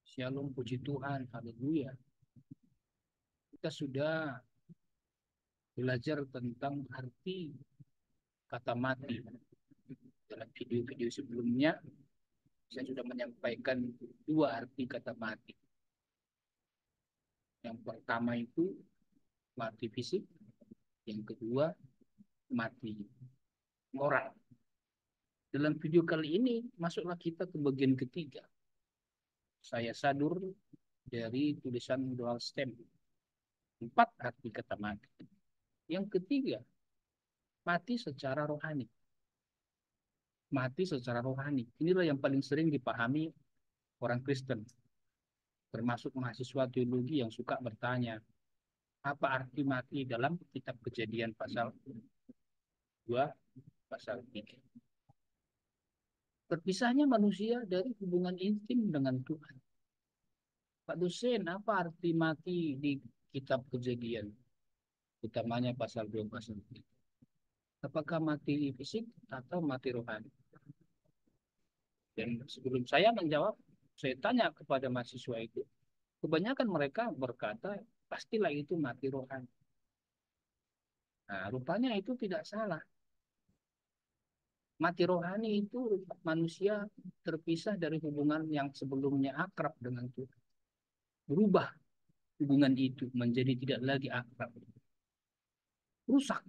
Shalom, puji Tuhan, haleluya. Kita sudah belajar tentang arti kata mati. Dalam video-video sebelumnya, saya sudah menyampaikan dua arti kata mati. Yang pertama itu mati fisik, yang kedua mati moral. Dalam video kali ini, masuklah kita ke bagian ketiga. Saya sadur dari tulisan Dual Stem. 4 arti kata mati. Yang ketiga, mati secara rohani. Mati secara rohani. Inilah yang paling sering dipahami orang Kristen, termasuk mahasiswa teologi yang suka bertanya, apa arti mati dalam kitab Kejadian pasal 2, pasal 3. Terpisahnya manusia dari hubungan intim dengan Tuhan. Pak dosen, apa arti mati di kitab Kejadian? Utamanya pasal 2, pasal 3. Apakah mati fisik atau mati rohani? Dan sebelum saya menjawab, saya tanya kepada mahasiswa itu, kebanyakan mereka berkata, pastilah itu mati rohani. Nah, rupanya itu tidak salah. Mati rohani itu manusia terpisah dari hubungan yang sebelumnya akrab dengan Tuhan. Berubah hubungan itu menjadi tidak lagi akrab. Rusak.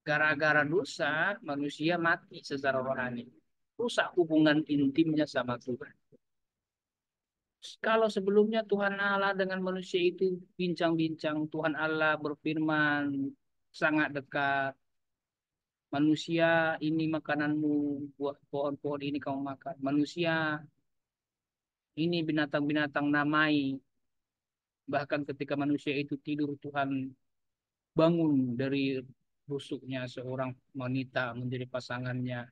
Gara-gara dosa, manusia mati secara rohani. Rusak hubungan intimnya sama Tuhan. Kalau sebelumnya Tuhan Allah dengan manusia itu bincang-bincang, Tuhan Allah berfirman sangat dekat. Manusia, ini makananmu, buah pohon-pohon ini kamu makan. Manusia, ini binatang-binatang namai. Bahkan ketika manusia itu tidur, Tuhan bangun dari rusuknya seorang wanita menjadi pasangannya.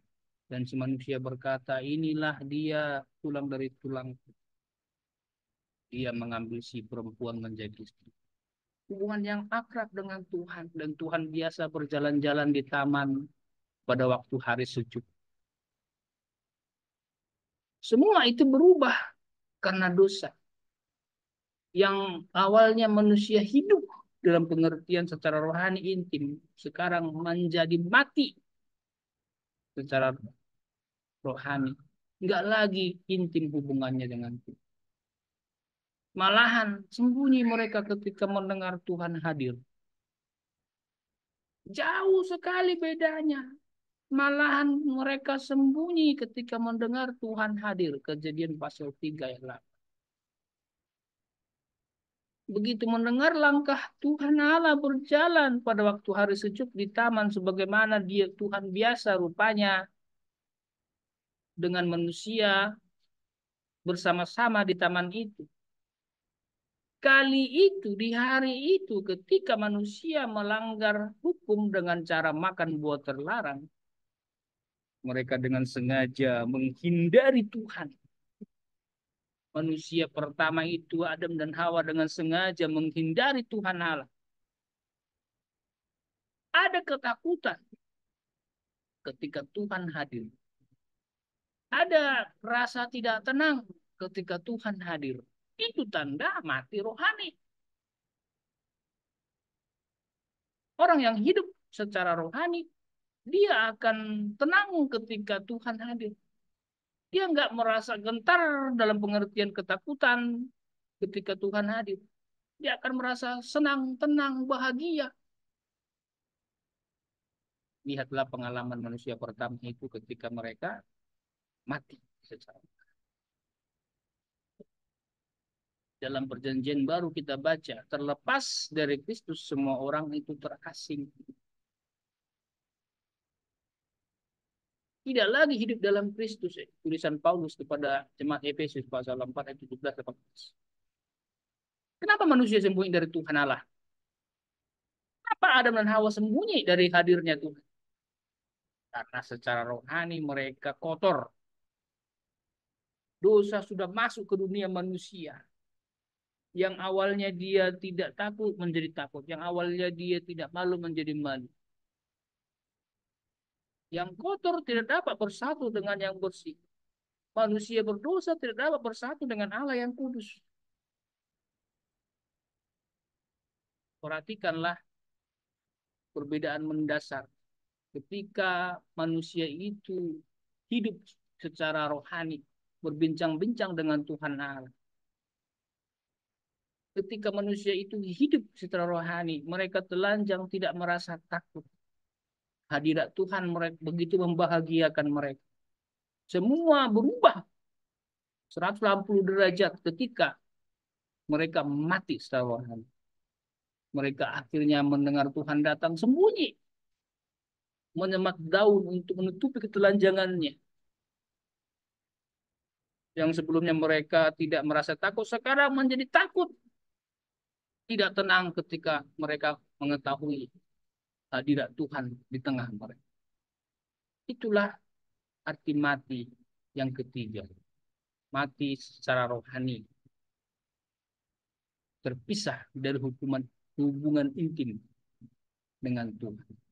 Dan si manusia berkata, inilah dia tulang dari tulang. Dia mengambil si perempuan menjadi istri. Hubungan yang akrab dengan Tuhan. Dan Tuhan biasa berjalan-jalan di taman pada waktu hari sejuk. Semua itu berubah karena dosa. Yang awalnya manusia hidup dalam pengertian secara rohani intim, sekarang menjadi mati secara rohani. Enggak lagi intim hubungannya dengan Tuhan. Malahan sembunyi mereka ketika mendengar Tuhan hadir. Jauh sekali bedanya. Malahan mereka sembunyi ketika mendengar Tuhan hadir. Kejadian pasal 3 ayat 8. Begitu mendengar langkah Tuhan Allah berjalan pada waktu hari sejuk di taman sebagaimana dia Tuhan biasa rupanya dengan manusia bersama-sama di taman itu. Kali itu, di hari itu ketika manusia melanggar hukum dengan cara makan buah terlarang, mereka dengan sengaja menghindari Tuhan. Manusia pertama itu Adam dan Hawa dengan sengaja menghindari Tuhan Allah. Ada ketakutan ketika Tuhan hadir. Ada rasa tidak tenang ketika Tuhan hadir. Itu tanda mati rohani. Orang yang hidup secara rohani, dia akan tenang ketika Tuhan hadir. Dia nggak merasa gentar dalam pengertian ketakutan ketika Tuhan hadir. Dia akan merasa senang, tenang, bahagia. Lihatlah pengalaman manusia pertama itu ketika mereka mati secara. Dalam perjanjian baru kita baca, terlepas dari Kristus semua orang itu terasing. Tidak lagi hidup dalam Kristus. Tulisan Paulus kepada jemaat Efesus pasal 4 ayat 17-18. Kenapa manusia sembunyi dari Tuhan Allah? Kenapa Adam dan Hawa sembunyi dari hadirnya Tuhan? Karena secara rohani mereka kotor. Dosa sudah masuk ke dunia manusia. Yang awalnya dia tidak takut menjadi takut. Yang awalnya dia tidak malu menjadi malu. Yang kotor tidak dapat bersatu dengan yang bersih. Manusia berdosa tidak dapat bersatu dengan Allah yang kudus. Perhatikanlah perbedaan mendasar. Ketika manusia itu hidup secara rohani, berbincang-bincang dengan Tuhan Allah. Ketika manusia itu hidup secara rohani, mereka telanjang tidak merasa takut. Hadirat Tuhan mereka begitu membahagiakan mereka. Semua berubah 180 derajat ketika mereka mati secara rohani. Mereka akhirnya mendengar Tuhan datang sembunyi, menyemak daun untuk menutupi ketelanjangannya. Yang sebelumnya mereka tidak merasa takut, sekarang menjadi takut. Tidak tenang ketika mereka mengetahui hadirat Tuhan di tengah mereka. Itulah arti mati yang ketiga. Mati secara rohani. Terpisah dari hubungan intim dengan Tuhan.